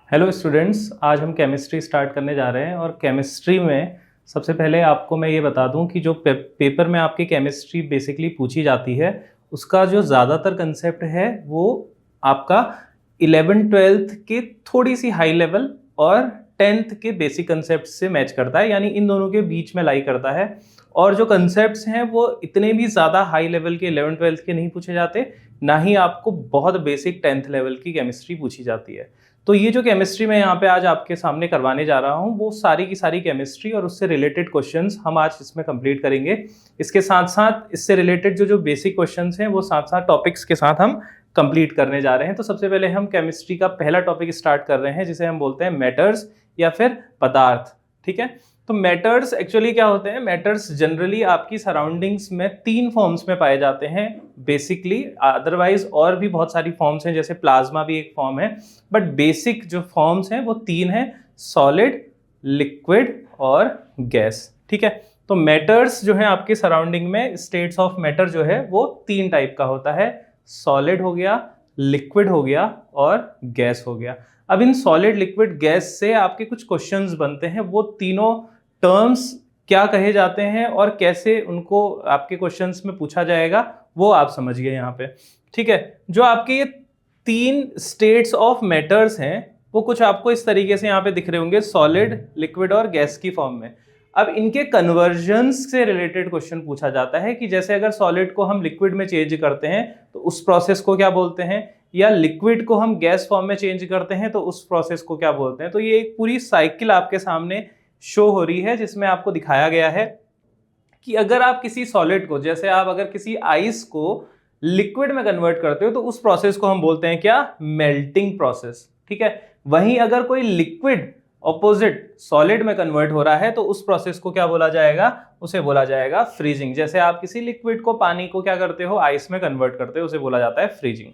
Hello students, आज हम chemistry start करने जा रहे हैं और केमिस्ट्री में सबसे पहले आपको मैं ये बता दूं कि जो पेपर में आपकी केमिस्ट्री बेसिकली पूछी जाती है उसका जो ज़्यादातर कंसेप्ट है वो आपका 11th-12th के थोड़ी सी हाई लेवल और 10th के बेसिक कंसेप्ट से मैच करता है, यानी इन दोनों के बीच में लाई करता है। और जो कंसेप्ट्स हैं वो इतने भी ज़्यादा हाई लेवल के 11th-12th के नहीं पूछे जाते, ना ही आपको बहुत बेसिक 10th लेवल की केमिस्ट्री पूछी जाती है। तो ये जो केमिस्ट्री मैं यहाँ पे आज आपके सामने करवाने जा रहा हूँ वो सारी की सारी केमिस्ट्री और उससे रिलेटेड क्वेश्चंस हम आज इसमें कंप्लीट करेंगे। इसके साथ साथ इससे रिलेटेड जो बेसिक क्वेश्चंस हैं वो साथ साथ टॉपिक्स के साथ हम कंप्लीट करने जा रहे हैं। तो सबसे पहले हम केमिस्ट्री का पहला टॉपिक स्टार्ट कर रहे हैं जिसे हम बोलते हैं मैटर्स या फिर पदार्थ। ठीक है, तो मैटर्स एक्चुअली क्या होते हैं? मैटर्स जनरली आपकी सराउंडिंग्स में 3 फॉर्म्स में पाए जाते हैं बेसिकली। अदरवाइज और भी बहुत सारी फॉर्म्स हैं, जैसे प्लाज्मा भी एक फॉर्म है, बट बेसिक जो फॉर्म्स हैं वो 3 हैं: सॉलिड, लिक्विड और गैस। ठीक है, तो मैटर्स जो है आपके सराउंडिंग में, स्टेट्स ऑफ मैटर जो है वो 3 टाइप का होता है: सॉलिड हो गया, लिक्विड हो गया और गैस हो गया। अब इन सॉलिड, लिक्विड, गैस से आपके कुछ क्वेश्चंस बनते हैं। वो तीनों टर्म्स क्या कहे जाते हैं और कैसे उनको आपके क्वेश्चंस में पूछा जाएगा वो आप समझिए यहाँ पे। ठीक है, जो आपके ये 3 स्टेट्स ऑफ मैटर्स हैं वो कुछ आपको इस तरीके से यहाँ पे दिख रहे होंगे, सॉलिड, लिक्विड और गैस की फॉर्म में। अब इनके कन्वर्जन्स से रिलेटेड क्वेश्चन पूछा जाता है कि जैसे अगर सॉलिड को हम लिक्विड में चेंज करते हैं तो उस प्रोसेस को क्या बोलते हैं, या लिक्विड को हम गैस फॉर्म में चेंज करते हैं तो उस प्रोसेस को क्या बोलते हैं। तो ये एक पूरी साइकिल आपके सामने शो हो रही है जिसमें आपको दिखाया गया है कि अगर आप किसी सॉलिड को, जैसे आप अगर किसी आइस को लिक्विड में कन्वर्ट करते हो तो उस प्रोसेस को हम बोलते हैं क्या? Melting process. ठीक है, वहीं अगर कोई लिक्विड ऑपोजिट सॉलिड में कन्वर्ट हो रहा है तो उस प्रोसेस को क्या बोला जाएगा? उसे बोला जाएगा फ्रीजिंग। जैसे आप किसी लिक्विड को, पानी को क्या करते हो? आइस में कन्वर्ट करते हो, उसे बोला जाता है फ्रीजिंग।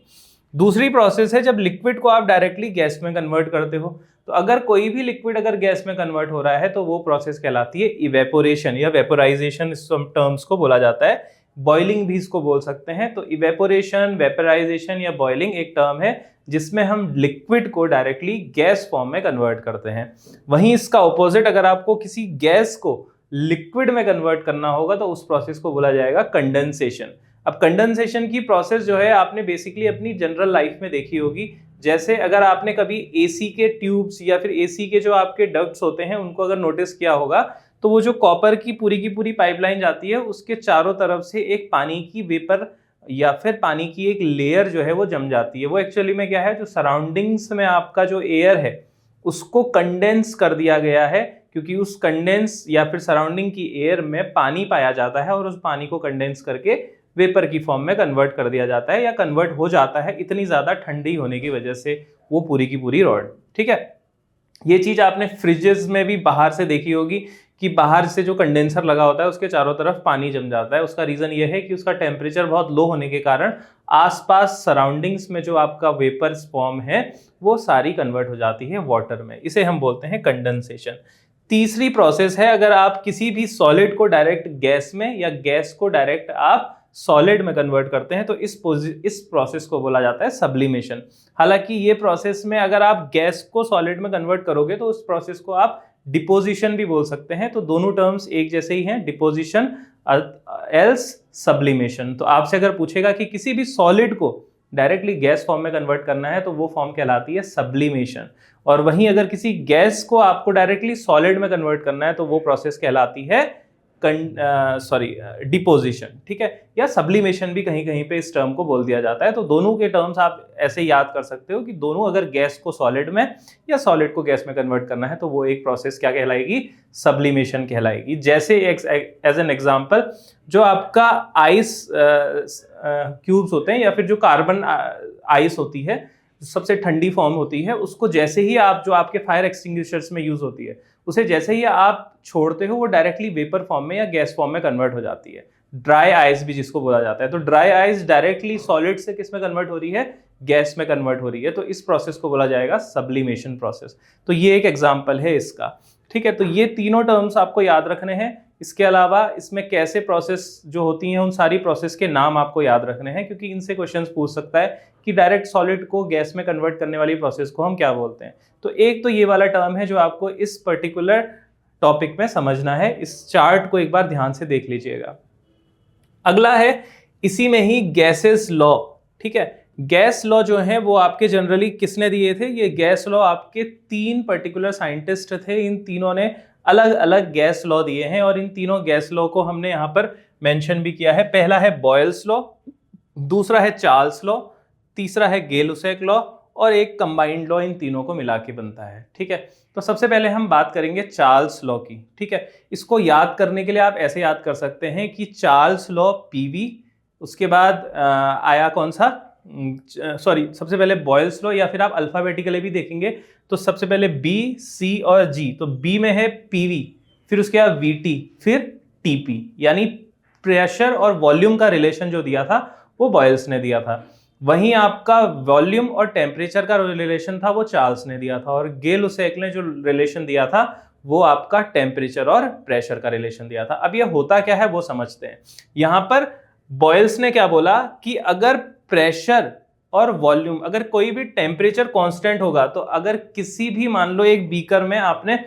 दूसरी प्रोसेस है जब लिक्विड को आप डायरेक्टली गैस में कन्वर्ट करते हो। तो अगर कोई भी लिक्विड अगर गैस में कन्वर्ट हो रहा है तो वो प्रोसेस कहलाती है इवेपोरेशन या वेपोराइजेशन, इस टर्म्स को बोला जाता है। बॉइलिंग भी इसको बोल सकते हैं। तो इवेपोरेशन, वेपोराइजेशन या बॉइलिंग एक टर्म है जिसमें हम लिक्विड को डायरेक्टली गैस फॉर्म में कन्वर्ट करते हैं। वहीं इसका ऑपोजिट, अगर आपको किसी गैस को लिक्विड में कन्वर्ट करना होगा तो उस प्रोसेस को बोला जाएगा कंडेंसेशन। अब कंडेंसेशन की प्रोसेस जो है आपने बेसिकली अपनी जनरल लाइफ में देखी होगी। जैसे अगर आपने कभी एसी के ट्यूब्स या फिर एसी के जो आपके डक्ट्स होते हैं उनको अगर नोटिस किया होगा तो वो जो कॉपर की पूरी पाइपलाइन जाती है उसके चारों तरफ से एक पानी की वेपर या फिर पानी की एक लेयर जो है वो जम जाती है। वो एक्चुअली में क्या है, जो सराउंडिंग्स में आपका जो एयर है उसको कंडेंस कर दिया गया है, क्योंकि उस कंडेंस या फिर सराउंडिंग की एयर में पानी पाया जाता है और उस पानी को कंडेंस करके वेपर की फॉर्म में कन्वर्ट कर दिया जाता है या कन्वर्ट हो जाता है इतनी ज़्यादा ठंडी होने की वजह से वो पूरी की पूरी रॉड। ठीक है, ये चीज़ आपने फ्रिजेस में भी बाहर से देखी होगी कि बाहर से जो कंडेंसर लगा होता है उसके चारों तरफ पानी जम जाता है। उसका रीज़न ये है कि उसका टेम्परेचर बहुत लो होने के कारण आसपास सराउंडिंग्स में जो आपका वेपर फॉर्म है वो सारी कन्वर्ट हो जाती है वाटर में। इसे हम बोलते हैं कंडेंसेशन। तीसरी प्रोसेस है, अगर आप किसी भी सॉलिड को डायरेक्ट गैस में या गैस को डायरेक्ट आप सॉलिड में कन्वर्ट करते हैं तो इस प्रोसेस को बोला जाता है सब्लिमेशन। हालांकि ये प्रोसेस में अगर आप गैस को सॉलिड में कन्वर्ट करोगे तो उस प्रोसेस को आप डिपोजिशन भी बोल सकते हैं। तो दोनों टर्म्स एक जैसे ही हैं, डिपोजिशन एल्स सब्लिमेशन। तो आपसे अगर पूछेगा कि किसी भी सॉलिड को डायरेक्टली गैस फॉर्म में कन्वर्ट करना है तो वो फॉर्म कहलाती है सब्लिमेशन, और वहीं अगर किसी गैस को आपको डायरेक्टली सॉलिड में कन्वर्ट करना है तो वो प्रोसेस कहलाती है डिपोजिशन। ठीक है, या सब्लिमेशन भी कहीं कहीं पे इस टर्म को बोल दिया जाता है। तो दोनों के टर्म्स आप ऐसे याद कर सकते हो कि दोनों, अगर गैस को सॉलिड में या सॉलिड को गैस में कन्वर्ट करना है तो वो एक प्रोसेस क्या कहलाएगी? सब्लिमेशन कहलाएगी। जैसे एज एन एग्जांपल, जो आपका आइस क्यूब्स होते हैं या फिर जो कार्बन आइस होती है, सबसे ठंडी फॉर्म होती है, उसको जैसे ही आप, जो आपके फायर एक्सटिंग्विशर्स में यूज होती है, उसे जैसे ही आप छोड़ते हो वो डायरेक्टली वेपर फॉर्म में या गैस फॉर्म में कन्वर्ट हो जाती है। ड्राई आइस भी जिसको बोला जाता है। तो ड्राई आइस डायरेक्टली सॉलिड से किस में कन्वर्ट हो रही है? गैस में कन्वर्ट हो रही है। तो इस प्रोसेस को बोला जाएगा सब्लिमेशन प्रोसेस। तो ये एक एग्जांपल है इसका। ठीक है, तो ये तीनों टर्म्स आपको याद रखने हैं। इसके अलावा इसमें कैसे प्रोसेस जो होती हैं उन सारी प्रोसेस के नाम आपको याद रखने हैं, क्योंकि इनसे क्वेश्चंस पूछ सकता है कि डायरेक्ट सॉलिड को गैस में कन्वर्ट करने वाली प्रोसेस को हम क्या बोलते हैं। तो एक तो ये वाला टर्म है जो आपको इस पर्टिकुलर टॉपिक में समझना है। इस चार्ट को एक बार ध्यान से देख लीजिएगा। अगला है इसी में ही गैसेस लॉ। ठीक है, गैस लॉ जो है वो आपके जनरली किसने दिए थे? ये गैस लॉ आपके 3 पर्टिकुलर साइंटिस्ट थे। इन तीनों ने अलग अलग गैस लॉ दिए हैं और इन तीनों गैस लॉ को हमने यहाँ पर मेंशन भी किया है। पहला है बॉयल्स लॉ, दूसरा है चार्ल्स लॉ, तीसरा है गेल-लुसैक लॉ और एक कंबाइंड लॉ इन तीनों को मिला के बनता है। ठीक है, तो सबसे पहले हम बात करेंगे चार्ल्स लॉ की। ठीक है, इसको याद करने के लिए आप ऐसे याद कर सकते हैं कि चार्ल्स लॉ पीवी, उसके बाद आया कौन सा, सॉरी सबसे पहले बॉयल्स लॉ, या फिर आप अल्फाबेटिकली भी देखेंगे तो सबसे पहले बी, सी और जी। तो बी में है पीवी, फिर उसके बाद वीटी, फिर टीपी, यानी प्रेशर और वॉल्यूम का रिलेशन जो दिया था वो बॉयल्स ने दिया था। वहीं आपका वॉल्यूम और टेम्परेचर का रिलेशन था वो चार्ल्स ने दिया था, और गेल-लुसैक ने जो रिलेशन दिया था वो आपका टेम्परेचर और प्रेशर का रिलेशन दिया था। अब ये होता क्या है वो समझते हैं। यहां पर बॉयल्स ने क्या बोला कि अगर प्रेशर और वॉल्यूम, अगर कोई भी टेम्परेचर कांस्टेंट होगा, तो अगर किसी भी मान लो एक बीकर में आपने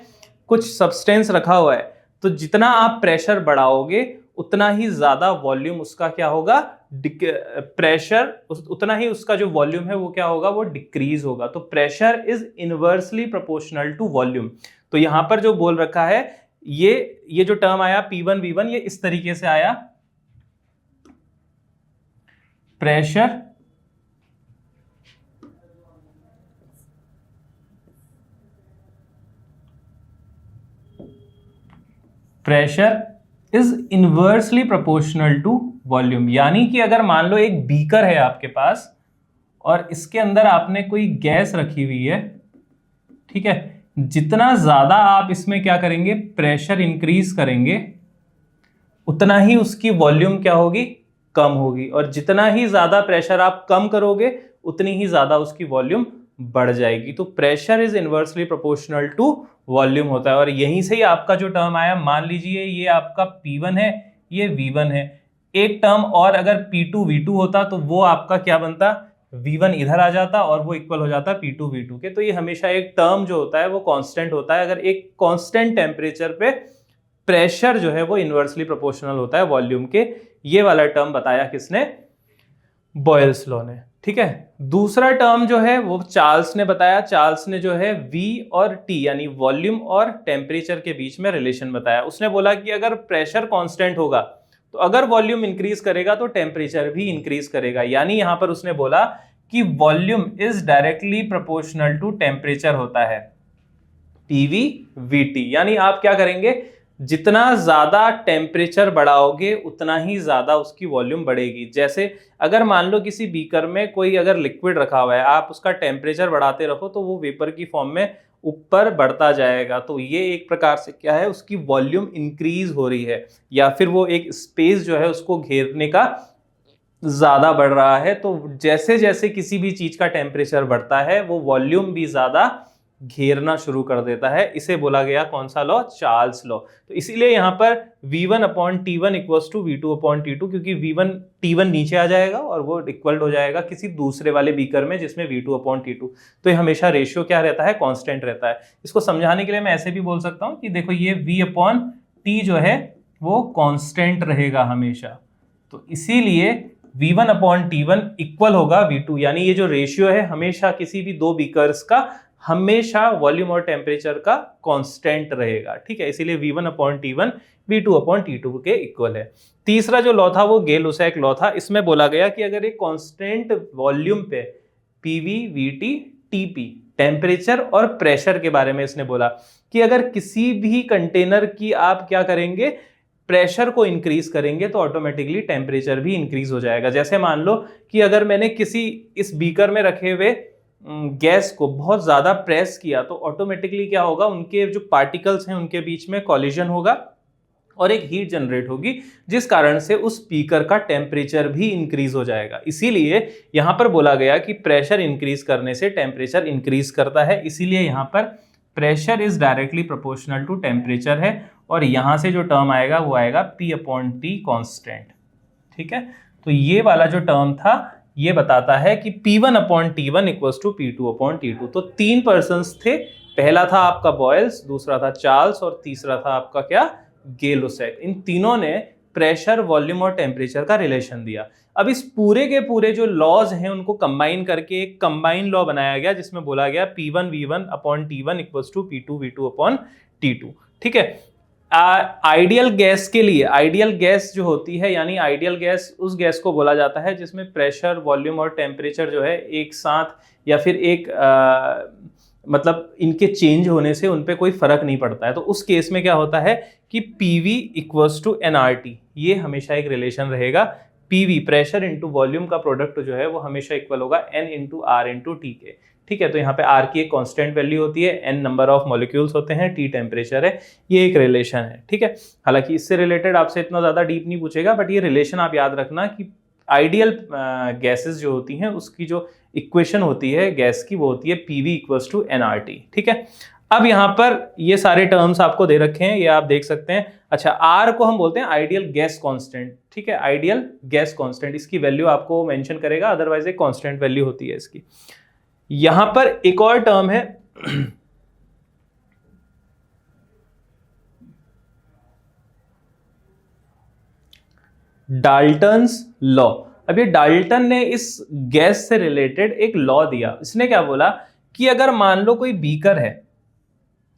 कुछ सब्सटेंस रखा हुआ है, तो जितना आप प्रेशर बढ़ाओगे उतना ही ज्यादा वॉल्यूम उसका क्या होगा, प्रेशर उतना ही उसका जो वॉल्यूम है वो क्या होगा, वो डिक्रीज होगा। तो pressure is inversely proportional to volume. तो यहां पर जो बोल रखा है ये जो टर्म आया P1 V1, ये इस तरीके से आया, pressure is inversely proportional to volume. यानी कि अगर मान लो एक बीकर है आपके पास और इसके अंदर आपने कोई गैस रखी हुई है, ठीक है, जितना ज्यादा आप इसमें क्या करेंगे, प्रेशर इंक्रीज करेंगे, उतना ही उसकी वॉल्यूम क्या होगी, कम होगी, और जितना ही ज्यादा प्रेशर आप कम करोगे उतनी ही ज्यादा उसकी वॉल्यूम बढ़ जाएगी। तो pressure is inversely proportional to volume होता है। और यहीं से ही आपका जो टर्म आया, मान लीजिए ये आपका P1 है, ये V1 है, एक टर्म और अगर P2 V2 होता तो वो आपका क्या बनता, V1 इधर आ जाता और वो इक्वल हो जाता P2 V2 के। तो ये हमेशा एक टर्म जो होता है वो कांस्टेंट होता है। अगर एक कांस्टेंट टेम्परेचर पे प्रेशर जो है वो इनवर्सली प्रोपोर्शनल होता है वॉल्यूम के। ये वाला टर्म बताया किसने, बॉयल्स लॉ ने। ठीक है, दूसरा टर्म जो है वो चार्ल्स ने बताया। चार्ल्स ने जो है V और T यानी वॉल्यूम और टेम्परेचर के बीच में रिलेशन बताया। उसने बोला कि अगर प्रेशर कांस्टेंट होगा तो अगर वॉल्यूम इंक्रीज करेगा तो टेम्परेचर भी इंक्रीज करेगा। यानी यहां पर उसने बोला कि volume is directly proportional to temperature होता है, PV VT। यानी आप क्या करेंगे, जितना ज्यादा टेम्परेचर बढ़ाओगे उतना ही ज्यादा उसकी वॉल्यूम बढ़ेगी। जैसे अगर मान लो किसी बीकर में कोई अगर लिक्विड रखा हुआ है, आप उसका टेम्परेचर बढ़ाते रहो तो वो वेपर की फॉर्म में ऊपर बढ़ता जाएगा। तो ये एक प्रकार से क्या है, उसकी वॉल्यूम इंक्रीज हो रही है, या फिर वो एक स्पेस जो है उसको घेरने का ज्यादा बढ़ रहा है। तो जैसे जैसे किसी भी चीज का टेम्परेचर बढ़ता है वो वॉल्यूम भी ज्यादा घेरना शुरू कर देता है। इसे बोला गया कौन सा लॉ, चार्ल्स लॉ। तो इसीलिए यहां पर V1/T1 इक्वल्स टू V2/T2, क्योंकि V1 T1 नीचे आ जाएगा और वो इक्वल हो जाएगा किसी दूसरे वाले बीकर में जिसमें V2/T2। तो ये हमेशा रेशियो क्या रहता है, कांस्टेंट रहता है। इसको समझाने के लिए मैं ऐसे भी बोल सकता हूं कि देखो ये V/T जो है वो कांस्टेंट रहेगा हमेशा। तो इसीलिए V1/T1 इक्वल होगा V2, यानी ये जो रेशियो है हमेशा किसी भी दो बीकर्स का हमेशा वॉल्यूम और टेम्परेचर का कांस्टेंट रहेगा। ठीक है, इसीलिए V1/T1 V2/T2 के इक्वल है। तीसरा जो लॉ था वो गेल-लुसैक लॉ था। इसमें बोला गया कि अगर एक कांस्टेंट वॉल्यूम पे PV VT TP टेम्परेचर और प्रेशर के बारे में इसने बोला कि अगर किसी भी कंटेनर की आप क्या करेंगे, प्रेशर को इंक्रीज करेंगे तो ऑटोमेटिकली टेम्परेचर भी इंक्रीज हो जाएगा। जैसे मान लो कि अगर मैंने किसी इस बीकर में रखे हुए गैस को बहुत ज्यादा प्रेस किया तो ऑटोमेटिकली क्या होगा, उनके जो पार्टिकल्स हैं उनके बीच में कॉलिजन होगा और एक हीट जनरेट होगी, जिस कारण से उस बीकर का टेम्परेचर भी इंक्रीज हो जाएगा। इसीलिए यहां पर बोला गया कि प्रेशर इंक्रीज करने से टेम्परेचर इंक्रीज करता है। इसीलिए यहां पर pressure is directly proportional to temperature है। और यहाँ से जो टर्म आएगा वो आएगा P/T कांस्टेंट। ठीक है, तो ये वाला जो टर्म था ये बताता है कि P1/T1 इक्वल्स टू P2/T2। तो 3 पर्सन्स थे, पहला था आपका बॉयल्स, दूसरा था चार्ल्स और तीसरा था आपका क्या, गै-लुसैक। इन तीनों ने प्रेशर, वॉल्यूम और टेम्परेचर का रिलेशन दिया। अब इस पूरे के पूरे जो लॉज हैं उनको कंबाइन करके एक कंबाइन लॉ बनाया गया जिसमें बोला गया P1V1/T1 इक्वल्स टू P2V2/T2। ठीक है, आइडियल गैस के लिए, आइडियल गैस जो होती है, यानी आइडियल गैस उस गैस को बोला जाता है जिसमें प्रेशर, वॉल्यूम और टेम्परेचर जो है एक साथ या फिर एक मतलब इनके चेंज होने से उन पे कोई फर्क नहीं पड़ता है। तो उस केस में क्या होता है कि PV इक्वल्स टू nRT, ये हमेशा एक रिलेशन रहेगा। PV प्रेशर इंटू वॉल्यूम का प्रोडक्ट जो है वो हमेशा इक्वल होगा N into R into T के। ठीक है, तो यहाँ पे R की एक कांस्टेंट वैल्यू होती है, N नंबर ऑफ मॉलिक्यूल्स होते हैं, T टेम्परेचर है, ये एक रिलेशन है। ठीक है, हालांकि इससे रिलेटेड आपसे इतना ज़्यादा डीप नहीं पूछेगा, बट ये रिलेशन आप याद रखना कि आइडियल गैसेस जो होती हैं उसकी जो इक्वेशन होती है गैस की वो होती है PV इक्वल्स टू nRT। ठीक है, अब यहाँ पर ये सारे टर्म्स आपको दे रखे हैं, ये आप देख सकते हैं। अच्छा, R को हम बोलते हैं आइडियल गैस कांस्टेंट। ठीक है, आइडियल गैस कांस्टेंट, इसकी वैल्यू आपको मेंशन करेगा, अदरवाइज एक कांस्टेंट वैल्यू होती है इसकी। यहां पर एक और टर्म है डाल्टन्स लॉ। अब ये डाल्टन ने इस गैस से रिलेटेड एक लॉ दिया। इसने क्या बोला कि अगर मान लो कोई बीकर है,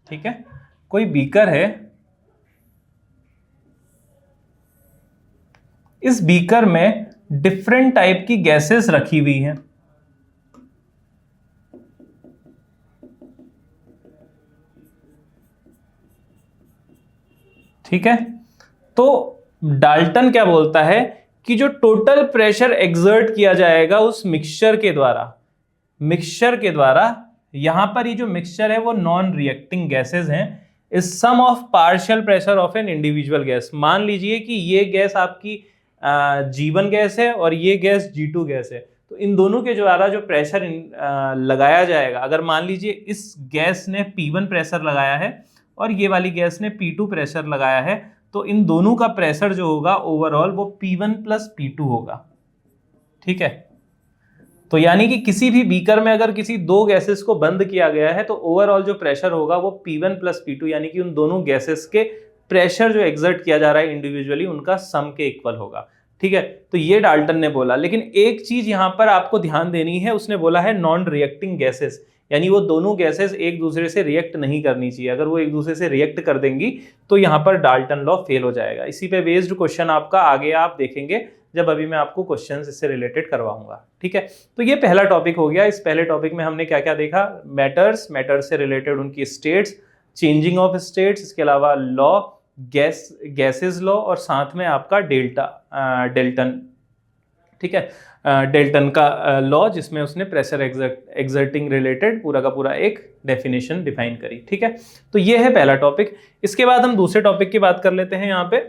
ठीक है, कोई बीकर है, इस बीकर में डिफरेंट टाइप की गैसेस रखी हुई हैं। ठीक है, तो डाल्टन क्या बोलता है कि जो टोटल प्रेशर एक्सर्ट किया जाएगा उस मिक्सचर के द्वारा, यहां पर ये जो मिक्सचर है वो नॉन रिएक्टिंग गैसेस हैं, is sum of partial pressure of an individual gas. मान लीजिए कि ये गैस आपकी G1 गैस है और ये गैस G2 गैस है, तो इन दोनों के द्वारा जो प्रेशर लगाया जाएगा, अगर मान लीजिए इस गैस ने P1 प्रेशर लगाया है और ये वाली गैस ने P2 प्रेशर लगाया है, तो इन दोनों का प्रेशर जो होगा ओवरऑल वो P1 प्लस P2 होगा। ठीक है, तो यानी कि किसी भी बीकर में अगर किसी दो गैसेस को बंद किया गया है तो ओवरऑल जो प्रेशर होगा वो P1 प्लस P2, यानी कि उन दोनों गैसेस के प्रेशर जो एक्सर्ट किया जा रहा है इंडिविजुअली उनका सम के इक्वल होगा। ठीक है, तो ये डाल्टन ने बोला। लेकिन एक चीज यहां पर आपको ध्यान देनी है, उसने बोला है नॉन रिएक्टिंग गैसेस, यानी वो दोनों गैसेस एक दूसरे से रिएक्ट नहीं करनी चाहिए। अगर वो एक दूसरे से रिएक्ट कर देंगी तो यहाँ पर डाल्टन लॉ फेल हो जाएगा। इसी पे बेस्ड क्वेश्चन आपका आगे आप देखेंगे जब अभी मैं आपको क्वेश्चंस इससे रिलेटेड करवाऊंगा। ठीक है, तो ये पहला टॉपिक हो गया। इस पहले टॉपिक में हमने क्या क्या देखा, मैटर्स से रिलेटेड उनकी स्टेट्स, चेंजिंग ऑफ स्टेट्स, इसके अलावा लॉ, गैसेस लॉ, और साथ में आपका डेल्टन। ठीक है, डेल्टन का लॉ जिसमें उसने प्रेशर एक्सर्टिंग रिलेटेड पूरा का पूरा एक डेफिनेशन डिफाइन करी। ठीक है, तो ये है पहला टॉपिक। इसके बाद हम दूसरे टॉपिक की बात कर लेते हैं यहाँ पे।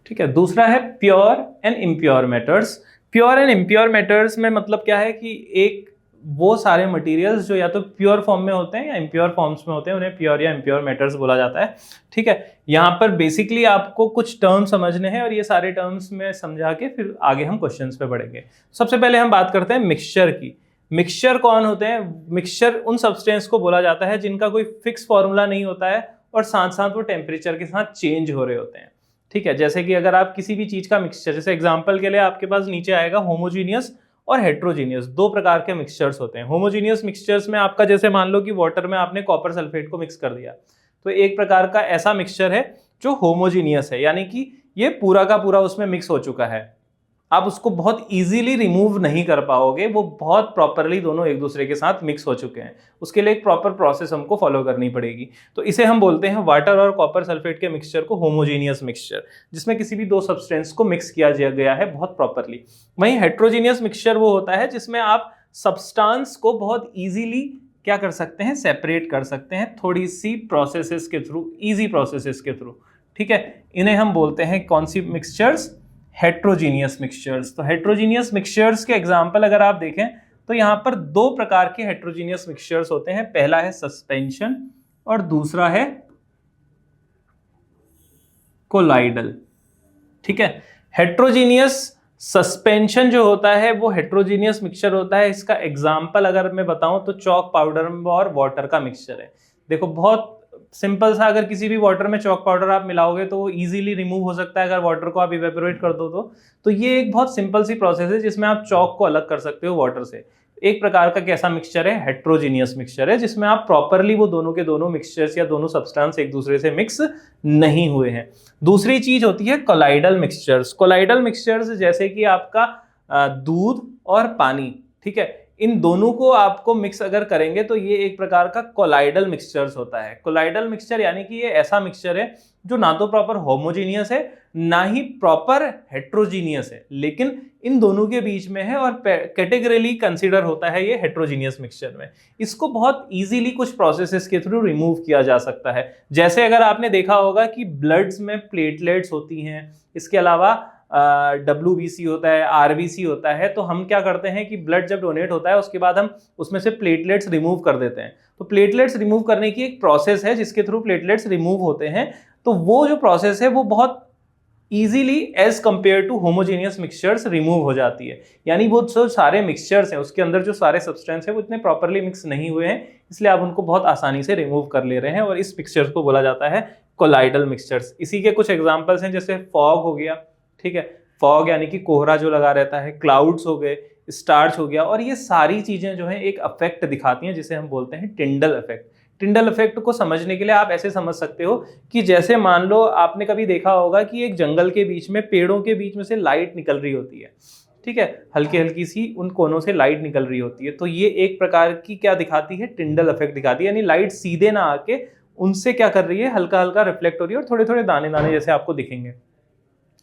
ठीक है, दूसरा है pure and impure matters. Pure and impure matters में मतलब क्या है कि एक वो सारे मटेरियल्स जो या तो प्योर फॉर्म में होते हैं या इम्प्योर फॉर्म्स में होते हैं, उन्हें प्योर या इम्प्योर मैटर्स बोला जाता है। ठीक है, यहाँ पर बेसिकली आपको कुछ टर्म्स समझने हैं और ये सारे टर्म्स में समझा के फिर आगे हम क्वेश्चंस पे बढ़ेंगे। सबसे पहले हम बात करते हैं मिक्सचर की। मिक्सचर कौन होते हैं? मिक्सचर उन सब्सटेंस को बोला जाता है जिनका कोई फिक्स फॉर्मूला नहीं होता है और साथ साथ वो टेम्परेचर के साथ चेंज हो रहे होते हैं। ठीक है, जैसे कि अगर आप किसी भी चीज का मिक्सचर, जैसे एग्जांपल के लिए आपके पास नीचे आएगा होमोजीनियस और हेट्रोजीनियस, दो प्रकार के मिक्सचर्स होते हैं। होमोजीनियस मिक्सचर्स में आपका जैसे मान लो कि वाटर में आपने कॉपर सल्फेट को मिक्स कर दिया, तो एक प्रकार का ऐसा मिक्सचर है जो होमोजीनियस है, यानी कि ये पूरा का पूरा उसमें मिक्स हो चुका है, आप उसको बहुत इजीली रिमूव नहीं कर पाओगे, वो बहुत प्रॉपरली दोनों एक दूसरे के साथ मिक्स हो चुके हैं। उसके लिए एक प्रॉपर प्रोसेस हमको फॉलो करनी पड़ेगी। तो इसे हम बोलते हैं वाटर और कॉपर सल्फेट के मिक्सचर को होमोजीनियस मिक्सचर, जिसमें किसी भी दो सब्सटेंस को मिक्स किया गया है बहुत प्रॉपरली। वहीं हेट्रोजीनियस मिक्सचर वो होता है जिसमें आप सब्सटेंस को बहुत ईजिली क्या कर सकते हैं, सेपरेट कर सकते हैं थोड़ी सी प्रोसेसेस के थ्रू, ईजी प्रोसेसेस के थ्रू। ठीक है, इन्हें हम बोलते हैं कौन सी मिक्सचर्स? Heterogeneous mixtures. तो हेट्रोजीनियस मिक्सचर्स के एग्जांपल अगर आप देखें तो यहाँ पर दो प्रकार के हेट्रोजीनियस मिक्सचर्स होते हैं, पहला है सस्पेंशन और दूसरा है कोलाइडल। ठीक है, हेट्रोजीनियस सस्पेंशन जो होता है वो हेट्रोजीनियस मिक्सचर होता है। इसका एग्जांपल अगर मैं बताऊं तो चॉक पाउडर और वाटर का मिक्सचर है। देखो बहुत सिंपल सा, अगर किसी भी वाटर में चॉक पाउडर आप मिलाओगे तो वो इजीली रिमूव हो सकता है अगर वाटर को आप इवेपोरेट कर दो तो ये एक बहुत सिंपल सी प्रोसेस है जिसमें आप चॉक को अलग कर सकते हो वाटर से। एक प्रकार का कैसा मिक्सचर है, हेट्रोजीनियस मिक्सचर है, जिसमें आप प्रॉपरली वो दोनों के दोनों मिक्सचर्स या दोनों सब्सटेंस एक दूसरे से मिक्स नहीं हुए हैं। दूसरी चीज होती है कोलाइडल मिक्सचर्स। कोलाइडल मिक्सचर्स जैसे कि आपका दूध और पानी, ठीक है, इन दोनों को आपको मिक्स अगर करेंगे तो ये एक प्रकार का कोलाइडल मिक्सचर्स होता है। कोलाइडल मिक्सचर यानी कि ये ऐसा मिक्सचर है जो ना तो प्रॉपर होमोजीनियस है ना ही प्रॉपर हेट्रोजीनियस है, लेकिन इन दोनों के बीच में है और कैटेगरीली कंसीडर होता है ये हेट्रोजीनियस मिक्सचर में। इसको बहुत इजीली कुछ प्रोसेसेस के थ्रू रिमूव किया जा सकता है। जैसे अगर आपने देखा होगा कि ब्लड्स में प्लेटलेट्स होती हैं, इसके अलावा WBC होता है, RBC होता है, तो हम क्या करते हैं कि ब्लड जब डोनेट होता है उसके बाद हम उसमें से प्लेटलेट्स रिमूव कर देते हैं। तो प्लेटलेट्स रिमूव करने की एक प्रोसेस है जिसके थ्रू प्लेटलेट्स रिमूव होते हैं। तो वो जो प्रोसेस है वो बहुत easily as compare to homogeneous mixtures remove हो जाती है। यानी वो जो सारे मिक्सचर्स हैं उसके अंदर जो सारे सब्सटेंस है वो इतने प्रॉपरली मिक्स नहीं हुए हैं, इसलिए आप उनको बहुत आसानी से रिमूव कर ले रहे हैं और इस मिक्सचर्स को बोला जाता है कोलाइडल मिक्सचर्स। इसी के कुछ एग्जांपल्स हैं, जैसे फॉग हो गया, ठीक है, फॉग यानी कि कोहरा जो लगा रहता है, क्लाउड्स हो गए, स्टार्च हो गया, और ये सारी चीजें जो है एक इफेक्ट दिखाती हैं जिसे हम बोलते हैं टिंडल इफेक्ट। टिंडल इफेक्ट को समझने के लिए आप ऐसे समझ सकते हो कि जैसे मान लो आपने कभी देखा होगा कि एक जंगल के बीच में पेड़ों के बीच में से लाइट निकल रही होती है, ठीक है, हल्की हल्की सी उन कोनों से लाइट निकल रही होती है। तो ये एक प्रकार की क्या दिखाती है, टिंडल इफेक्ट दिखाती है, यानी लाइट सीधे ना आके उनसे क्या कर रही है, हल्का हल्का रिफ्लेक्ट हो रही है और थोड़े थोड़े दाने दाने जैसे आपको दिखेंगे।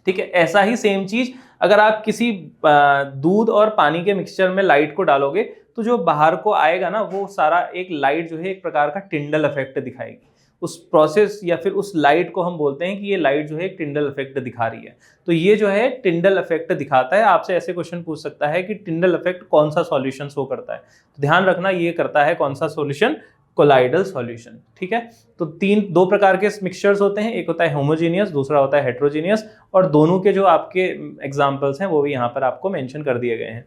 ठीक है, ऐसा ही सेम चीज अगर आप किसी दूध और पानी के मिक्सचर में लाइट को डालोगे तो जो बाहर को आएगा ना वो सारा एक लाइट जो है एक प्रकार का टिंडल इफेक्ट दिखाएगी। उस प्रोसेस या फिर उस लाइट को हम बोलते हैं कि ये लाइट जो है एक टिंडल इफेक्ट दिखा रही है। तो ये जो है टिंडल इफेक्ट दिखाता है। आपसे ऐसे क्वेश्चन पूछ सकता है कि टिंडल इफेक्ट कौन सा सॉल्यूशन शो करता है, तो ध्यान रखना ये करता है कौन सा सॉल्यूशन, कोलाइडल सॉल्यूशन। ठीक है, तो दो प्रकार के मिक्सचर्स होते हैं, एक होता है होमोजीनियस, दूसरा होता है हेट्रोजीनियस, और दोनों के जो आपके एग्जांपल्स हैं वो भी यहाँ पर आपको मेंशन कर दिए गए हैं।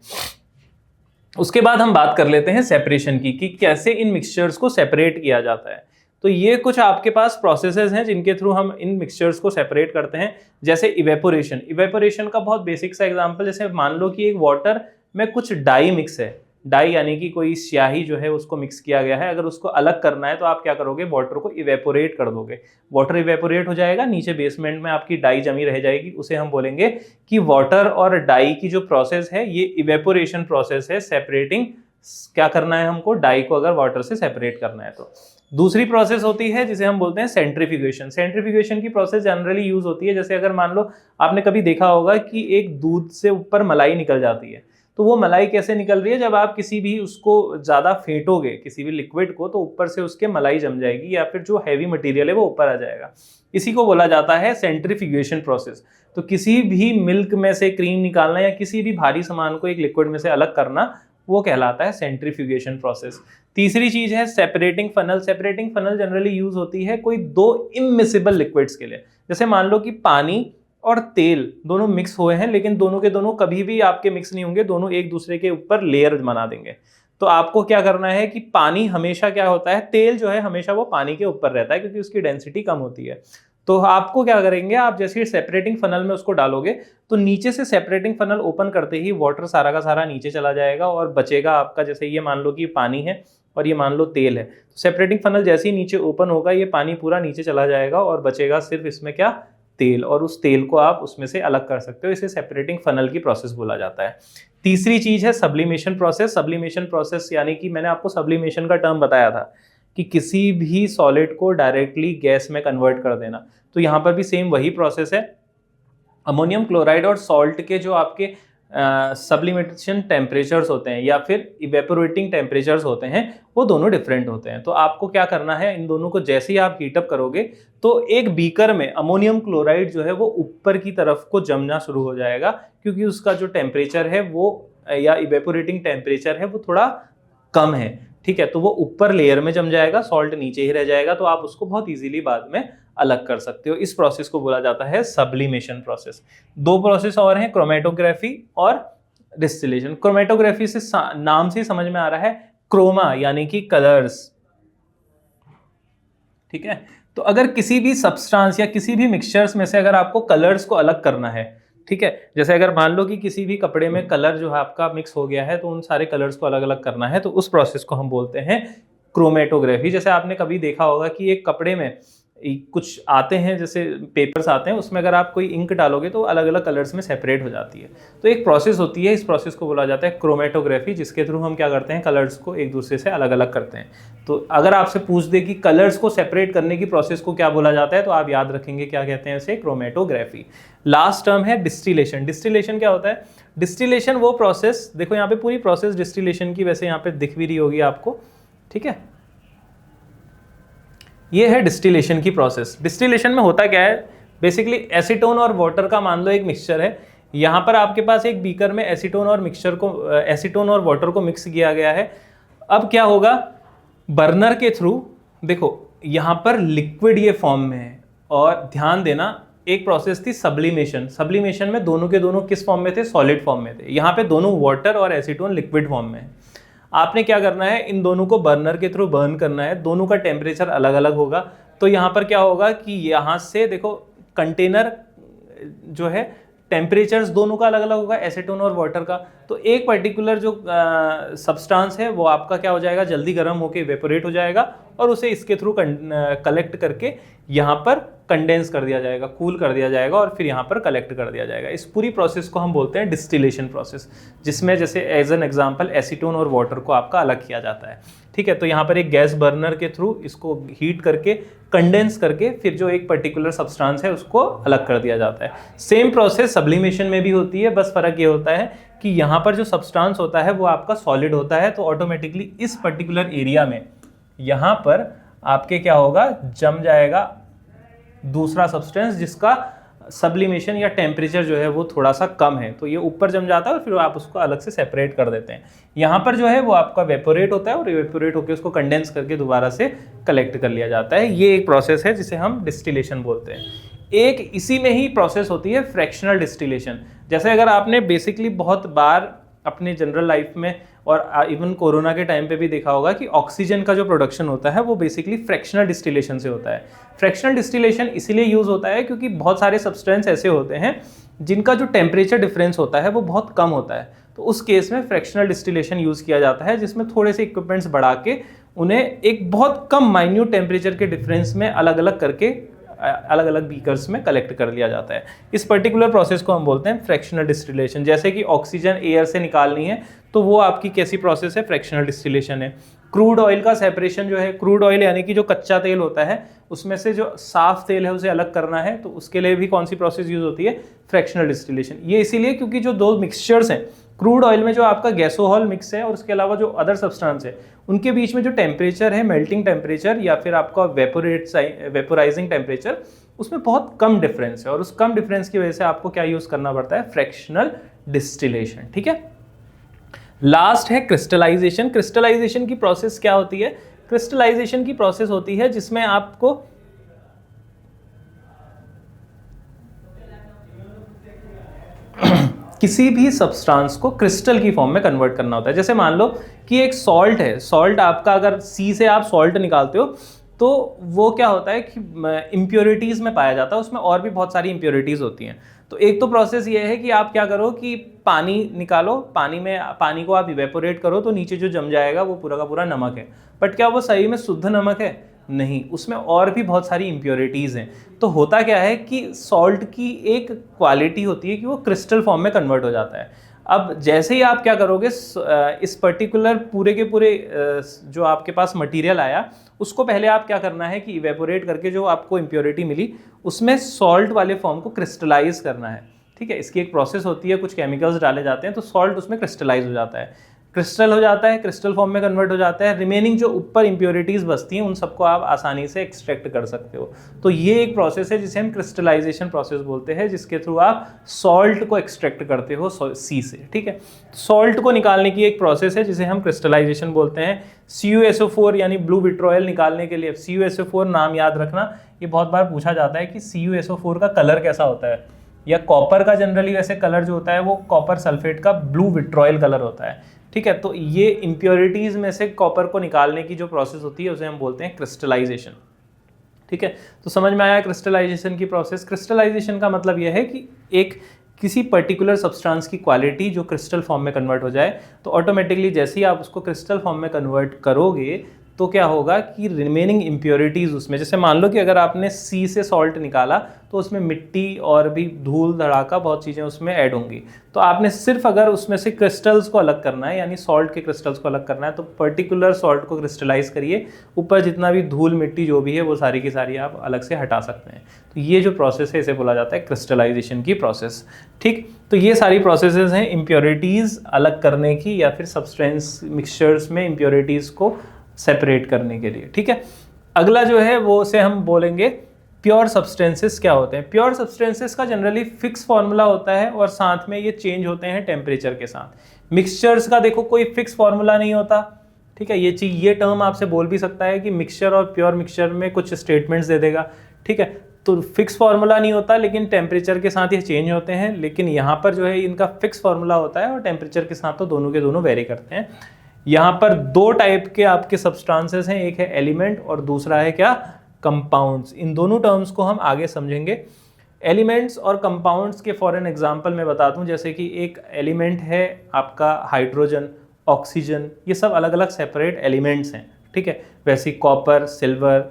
उसके बाद हम बात कर लेते हैं सेपरेशन की, कि कैसे इन मिक्सचर्स को सेपरेट किया जाता है। तो ये कुछ आपके पास प्रोसेसेस हैं जिनके थ्रू हम इन मिक्सचर्स को सेपरेट करते हैं। जैसे इवेपोरेशन, इवेपोरेशन का बहुत बेसिक सा एग्जांपल, जैसे मान लो कि एक वाटर में कुछ डाई मिक्स है, डाई यानी कि कोई स्याही जो है उसको मिक्स किया गया है, अगर उसको अलग करना है तो आप क्या करोगे, वाटर को इवेपोरेट कर दोगे, वाटर इवेपोरेट हो जाएगा, नीचे बेसमेंट में आपकी डाई जमी रह जाएगी, उसे हम बोलेंगे कि वाटर और डाई की जो प्रोसेस है ये इवेपोरेशन प्रोसेस है, सेपरेटिंग, क्या करना है हमको, डाई को अगर वाटर से सेपरेट करना है तो। दूसरी प्रोसेस होती है जिसे हम बोलते हैं सेंट्रीफ्यूगेशन। सेंट्रीफ्यूगेशन की प्रोसेस जनरली यूज होती है, जैसे अगर मान लो आपने कभी देखा होगा कि एक दूध से ऊपर मलाई निकल जाती है, तो वो मलाई कैसे निकल रही है, जब आप किसी भी उसको ज्यादा फेंटोगे किसी भी लिक्विड को तो ऊपर से उसके मलाई जम जाएगी या फिर जो हैवी मटेरियल है वो ऊपर आ जाएगा। इसी को बोला जाता है सेंट्रीफ्यूगेशन प्रोसेस। तो किसी भी मिल्क में से क्रीम निकालना या किसी भी भारी सामान को एक लिक्विड में से अलग करना वो कहलाता है सेंट्रीफ्यूगेशन प्रोसेस। तीसरी चीज है separating funnel. Separating funnel generally use होती है कोई दो इमिसिबल लिक्विड्स के लिए, जैसे मान लो कि पानी और तेल दोनों मिक्स हुए हैं, लेकिन दोनों के दोनों कभी भी आपके मिक्स नहीं होंगे, दोनों एक दूसरे के ऊपर लेयर बना देंगे। तो आपको क्या करना है कि पानी हमेशा क्या होता है, तेल जो है हमेशा वो पानी के ऊपर रहता है क्योंकि उसकी डेंसिटी कम होती है। तो आपको क्या करेंगे, आप जैसे सेपरेटिंग फनल में उसको डालोगे तो नीचे से सेपरेटिंग फनल ओपन करते ही वाटर सारा का सारा नीचे चला जाएगा और बचेगा आपका, जैसे ये मान लो कि पानी है और ये मान लो तेल है, तो सेपरेटिंग फनल जैसे ही नीचे ओपन होगा ये पानी पूरा नीचे चला जाएगा और बचेगा सिर्फ इसमें क्या, तेल, और उस तेल को आप उसमें से अलग कर सकते हो। इसे सेपरेटिंग फनल की प्रोसेस बोला जाता है। तीसरी चीज है सब्लिमेशन प्रोसेस। सब्लिमेशन प्रोसेस यानी कि मैंने आपको सब्लिमेशन का टर्म बताया था कि किसी भी सॉलिड को डायरेक्टली गैस में कन्वर्ट कर देना, तो यहाँ पर भी सेम वही प्रोसेस है। अमोनियम क्लोराइड और सॉल्ट के जो आपके सब्लिमेशन टेम्परेचर्स होते हैं या फिर इवेपोरेटिंग टेम्परेचर्स होते हैं, वो दोनों डिफरेंट होते हैं। तो आपको क्या करना है, इन दोनों को जैसे ही आप हीटअप करोगे तो एक बीकर में अमोनियम क्लोराइड जो है वो ऊपर की तरफ को जमना शुरू हो जाएगा, क्योंकि उसका जो टेम्परेचर है वो या इवेपोरेटिंग टेम्परेचर है वो थोड़ा कम है। ठीक है, तो वो ऊपर लेयर में जम जाएगा, सॉल्ट नीचे ही रह जाएगा, तो आप उसको बहुत इजीली बाद में अलग कर सकते हो। इस प्रोसेस को बोला जाता है सब्लिमेशन प्रोसेस। दो प्रोसेस और हैं, क्रोमेटोग्राफी और डिस्टिलेशन। क्रोमेटोग्राफी से नाम से ही समझ में आ रहा है क्रोमा यानी कि कलर्स। ठीक है, तो अगर किसी भी सब्सटेंस या किसी भी मिक्सचर्स में से अगर आपको कलर्स को अलग करना है, ठीक है, जैसे अगर मान लो कि किसी भी कपड़े में कलर जो है आपका मिक्स हो गया है, तो उन सारे कलर्स को अलग अलग करना है, तो उस प्रोसेस को हम बोलते हैं क्रोमेटोग्राफी। जैसे आपने कभी देखा होगा कि एक कपड़े में कुछ आते हैं, जैसे पेपर्स आते हैं, उसमें अगर आप कोई इंक डालोगे तो अलग अलग कलर्स में सेपरेट हो जाती है। तो एक प्रोसेस होती है, इस प्रोसेस को बोला जाता है क्रोमेटोग्राफी, जिसके थ्रू हम क्या करते हैं, कलर्स को एक दूसरे से अलग अलग करते हैं। तो अगर आपसे पूछ दे कि कलर्स को सेपरेट करने की प्रोसेस को क्या बोला जाता है, तो आप याद रखेंगे क्या कहते हैं इसे, क्रोमेटोग्राफी। लास्ट टर्म है डिस्टिलेशन। डिस्टिलेशन क्या होता है? डिस्टिलेशन वो प्रोसेस, देखो यहाँ पे पूरी प्रोसेस डिस्टिलेशन की वैसे यहाँ पे दिख भी रही होगी आपको। ठीक है, ये है डिस्टिलेशन की प्रोसेस। डिस्टिलेशन में होता क्या है, बेसिकली एसीटोन और वाटर का मान लो एक मिक्सचर है। यहाँ पर आपके पास एक बीकर में एसीटोन और वाटर को मिक्स किया गया है। अब क्या होगा, बर्नर के थ्रू, देखो यहाँ पर लिक्विड ये फॉर्म में है, और ध्यान देना एक प्रोसेस थी सब्लिमेशन। सब्लिमेशन में दोनों के दोनों किस फॉर्म में थे, सॉलिड फॉर्म में थे। यहाँ पे दोनों वाटर और एसीटोन लिक्विड फॉर्म में है। आपने क्या करना है, इन दोनों को बर्नर के थ्रू बर्न करना है। दोनों का टेम्परेचर अलग अलग होगा। तो यहाँ पर क्या होगा कि यहाँ से देखो कंटेनर जो है टेम्परेचर्स दोनों का अलग अलग होगा, एसीटोन और वाटर का। तो एक पर्टिकुलर जो सब्सटेंस है वो आपका क्या हो जाएगा, जल्दी गर्म होकर इवेपोरेट हो जाएगा, और उसे इसके थ्रू कलेक्ट करके यहाँ पर कंडेंस कर दिया जाएगा, कूल कर दिया जाएगा, और फिर यहाँ पर कलेक्ट कर दिया जाएगा। इस पूरी प्रोसेस को हम बोलते हैं डिस्टिलेशन प्रोसेस, जिसमें जैसे एज एन एग्जांपल एसीटोन और वाटर को आपका अलग किया जाता है। ठीक है, तो यहाँ पर एक गैस बर्नर के थ्रू इसको हीट करके कंडेंस करके फिर जो एक पर्टिकुलर सब्सटेंस है उसको अलग कर दिया जाता है। सेम प्रोसेस सब्लिमेशन में भी होती है, बस फर्क ये होता है कि यहाँ पर जो सब्सटेंस होता है वो आपका सॉलिड होता है, तो ऑटोमेटिकली इस पर्टिकुलर एरिया में यहाँ पर आपके क्या होगा, जम जाएगा दूसरा सब्सटेंस जिसका सब्लिमेशन या टेम्परेचर जो है वो थोड़ा सा कम है, तो ये ऊपर जम जाता है और फिर आप उसको अलग से सेपरेट कर देते हैं। यहाँ पर जो है वो आपका वेपोरेट होता है, और वेपोरेट होकर उसको कंडेंस करके दोबारा से कलेक्ट कर लिया जाता है। ये एक प्रोसेस है जिसे हम डिस्टिलेशन बोलते हैं। एक इसी में ही प्रोसेस होती है फ्रैक्शनल डिस्टिलेशन। जैसे अगर आपने बेसिकली बहुत बार अपने जनरल लाइफ में और इवन कोरोना के टाइम पे भी देखा होगा कि ऑक्सीजन का जो प्रोडक्शन होता है वो बेसिकली फ्रैक्शनल डिस्टिलेशन से होता है। फ्रैक्शनल डिस्टिलेशन इसीलिए यूज़ होता है क्योंकि बहुत सारे सब्सटेंस ऐसे होते हैं जिनका जो टेम्परेचर डिफरेंस होता है वो बहुत कम होता है, तो उस केस में फ्रैक्शनल डिस्टिलेशन यूज़ किया जाता है, जिसमें थोड़े से इक्विपमेंट्स बढ़ा के उन्हें एक बहुत कम माइन्यूट टेम्परेचर के डिफरेंस में अलग अलग करके अलग अलग बीकर्स में कलेक्ट कर लिया जाता है। इस पर्टिकुलर प्रोसेस को हम बोलते हैं फ्रैक्शनल डिस्टिलेशन। जैसे कि ऑक्सीजन एयर से निकालनी है तो वो आपकी कैसी प्रोसेस है, फ्रैक्शनल डिस्टिलेशन है। क्रूड ऑयल का सेपरेशन जो है, क्रूड ऑयल यानी कि जो कच्चा तेल होता है उसमें से जो साफ तेल है उसे अलग करना है, तो उसके लिए भी कौन सी प्रोसेस यूज होती है, फ्रैक्शनल डिस्टिलेशन। ये इसीलिए क्योंकि जो दो मिक्सचर्स हैं, क्रूड ऑयल में जो आपका गैसोहॉल मिक्स है और उसके अलावा जो अदर सब्सटेंस है, उनके बीच में जो टेम्परेचर है, मेल्टिंग टेम्परेचर या फिर आपका वेपोराइजिंग टेम्परेचर, उसमें बहुत कम डिफरेंस है, और उस कम डिफरेंस की वजह से आपको क्या यूज करना पड़ता है, फ्रैक्शनल डिस्टिलेशन। ठीक है, लास्ट है क्रिस्टलाइजेशन। क्रिस्टलाइजेशन की प्रोसेस क्या होती है, क्रिस्टलाइजेशन की प्रोसेस होती है जिसमें आपको किसी भी सब्सटेंस को क्रिस्टल की फॉर्म में कन्वर्ट करना होता है। जैसे मान लो कि एक सॉल्ट है, सॉल्ट आपका अगर सी से आप सॉल्ट निकालते हो तो वो क्या होता है कि इम्प्योरिटीज में पाया जाता है, उसमें और भी बहुत सारी इम्प्योरिटीज होती हैं। तो एक तो प्रोसेस ये है कि आप क्या करो कि पानी निकालो, पानी को आप इवेपोरेट करो, तो नीचे जो जम जाएगा वो पूरा का पूरा नमक है। बट क्या वो सही में शुद्ध नमक है? नहीं, उसमें और भी बहुत सारी इम्प्योरिटीज़ हैं। तो होता क्या है कि सॉल्ट की एक क्वालिटी होती है कि वो क्रिस्टल फॉर्म में कन्वर्ट हो जाता है। अब जैसे ही आप क्या करोगे, इस पर्टिकुलर पूरे के पूरे जो आपके पास मटेरियल आया उसको पहले आप क्या करना है कि इवेपोरेट करके जो आपको इम्प्योरिटी मिली उसमें सॉल्ट वाले फॉर्म को क्रिस्टलाइज करना है। ठीक है। इसकी एक प्रोसेस होती है, कुछ केमिकल्स डाले जाते हैं तो सॉल्ट उसमें क्रिस्टलाइज हो जाता है, क्रिस्टल हो जाता है, क्रिस्टल फॉर्म में कन्वर्ट हो जाता है। रिमेनिंग जो ऊपर इंप्योरिटीज़ बचती हैं उन सबको आप आसानी से एक्सट्रैक्ट कर सकते हो। तो ये एक प्रोसेस है जिसे हम क्रिस्टलाइजेशन प्रोसेस बोलते हैं, जिसके थ्रू आप सॉल्ट को एक्सट्रैक्ट करते हो सी से, ठीक है। सॉल्ट को निकालने की एक प्रोसेस है जिसे हम क्रिस्टलाइजेशन बोलते हैं। CuSO4 यानी ब्लू विट्रोयल निकालने के लिए, CuSO4 नाम याद रखना, ये बहुत बार पूछा जाता है कि CuSO4 का कलर कैसा होता है, या कॉपर का जनरली वैसे कलर जो होता है वो कॉपर सल्फेट का ब्लू विट्रोयल कलर होता है, ठीक है। तो ये इम्प्योरिटीज़ में से कॉपर को निकालने की जो प्रोसेस होती है उसे हम बोलते हैं क्रिस्टलाइजेशन, ठीक है। तो समझ में आया क्रिस्टलाइजेशन की प्रोसेस। क्रिस्टलाइजेशन का मतलब यह है कि एक किसी पर्टिकुलर सब्सटेंस की क्वालिटी जो क्रिस्टल फॉर्म में कन्वर्ट हो जाए, तो ऑटोमेटिकली जैसे ही आप उसको क्रिस्टल फॉर्म में कन्वर्ट करोगे तो क्या होगा कि रिमेनिंग इम्प्योरिटीज़ उसमें, जैसे मान लो कि अगर आपने सी से सॉल्ट निकाला तो उसमें मिट्टी और भी धूल धड़ाका बहुत चीज़ें उसमें ऐड होंगी। तो आपने सिर्फ अगर उसमें से क्रिस्टल्स को अलग करना है, यानी सॉल्ट के क्रिस्टल्स को अलग करना है, तो पर्टिकुलर सॉल्ट को क्रिस्टलाइज करिए, ऊपर जितना भी धूल मिट्टी जो भी है वो सारी की सारी आप अलग से हटा सकते हैं। तो ये जो प्रोसेस है इसे बोला जाता है क्रिस्टलाइजेशन की प्रोसेस, ठीक। तो ये सारी प्रोसेसेस हैं इम्प्योरिटीज़ अलग करने की, या फिर सब्सटेंस मिक्सचर्स में इम्प्योरिटीज़ को सेपरेट करने के लिए, ठीक है। अगला जो है वो से हम बोलेंगे प्योर सब्सटेंसेस क्या होते हैं। प्योर सब्सटेंसेस का जनरली फिक्स फार्मूला होता है और साथ में ये चेंज होते हैं टेम्परेचर के साथ। मिक्सचर्स का देखो कोई फिक्स फार्मूला नहीं होता, ठीक है। ये टर्म आपसे बोल भी सकता है कि मिक्सचर और प्योर मिक्सचर में कुछ स्टेटमेंट्स दे देगा, ठीक है। तो फिक्स फार्मूला नहीं होता, लेकिन टेम्परेचर के साथ ये चेंज होते हैं। लेकिन यहाँ पर जो है इनका फिक्स फार्मूला होता है और टेम्परेचर के साथ तो दोनों के दोनों वेरी करते हैं। यहाँ पर दो टाइप के आपके सब्सटेंसेस हैं, एक है एलिमेंट और दूसरा है क्या, कंपाउंड्स। इन दोनों टर्म्स को हम आगे समझेंगे। एलिमेंट्स और कंपाउंड्स के फॉर एन एग्जांपल मैं बता दूं, जैसे कि एक एलिमेंट है आपका हाइड्रोजन, ऑक्सीजन, ये सब अलग अलग सेपरेट एलिमेंट्स हैं, ठीक है। वैसे कॉपर, सिल्वर,